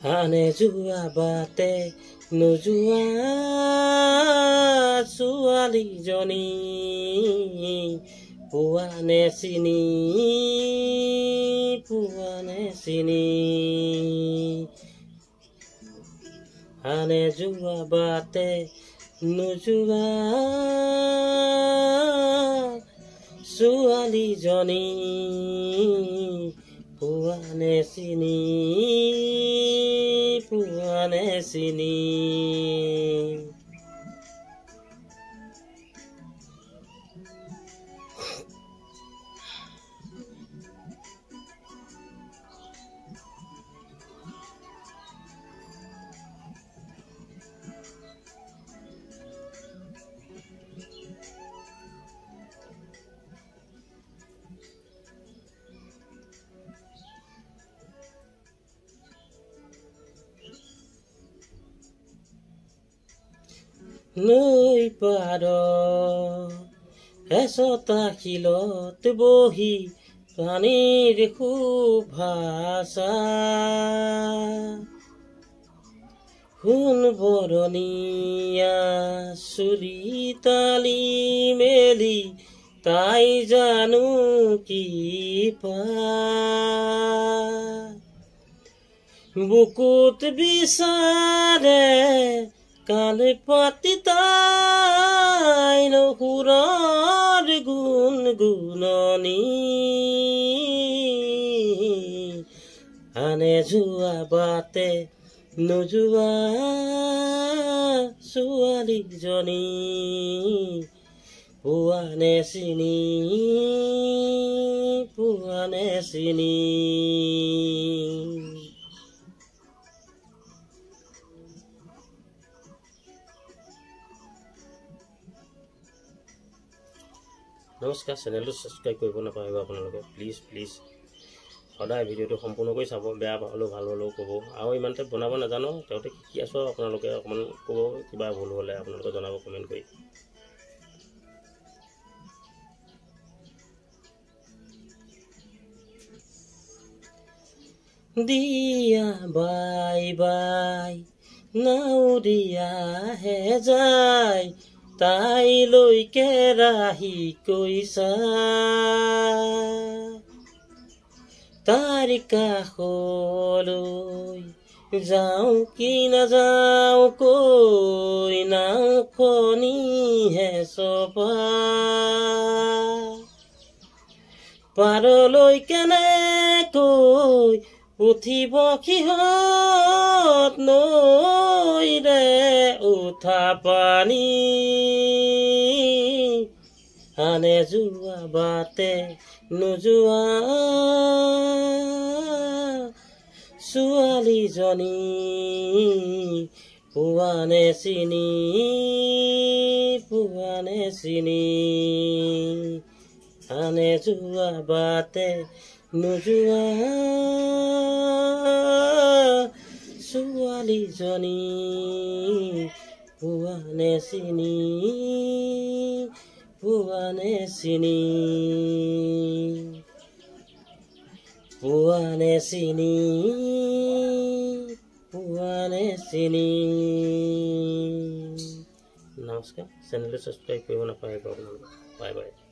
আনে যোৱা বাটে নোযোৱা ছোৱালীজনী পোৱানে চিনি আনে যোৱা বাটে নোযোৱা ছোৱালীজনী পোৱানে চিনি নৈ পাৰ এচটা শিলত বহি পানীৰ সুভাষা সোণ বৰণীয়া চুলি তালি মেলি তাই জানো কি পায় বুকুত বিচাৰে কাল পাতি তাই নহুৰৰ গুণগুণনি আনে যোৱা বাটে নোযোৱা ছোৱালীজনী পোৱানে চিনি নমস্কাৰ চেনেলটো সাবস্ক্ৰাইব কৰিব নাপাহৰিব আপোনালোকে প্লিজ সদায় ভিডিঅ'টো সম্পূৰ্ণকৈ চাব বেয়া হ'লেও ভাল হ'লেও ক'ব আৰু ইমানতে বনাব নাজানো তেওঁতে শিকি আছো আপোনালোকে অকণমান ক'ব কিবা ভুল হ'লে আপোনালোকে জনাব কমেণ্ট কৰি দিয়া বাই নাউৰিয়া হে যায় তাইলৈ কেৰাহী কৈছা তাইৰ কাষলৈ যাওঁ কি নাযাওঁ কৈ নাওখনিহে চপা পাৰলৈ কেনেকৈ উঠিব সিহঁত নৈৰে উঠা পানী আনে যোৱা বাটে নোযোৱা ছোৱালীজনী পোৱানে চিনি আনে যোৱা বাটে নোযোৱা ছোৱালীজনী পোৱানে চিনি নমস্কাৰ চেনেলটো সাবস্ক্ৰাইব কৰিব নাপাহৰিব আপোনালোকে বাই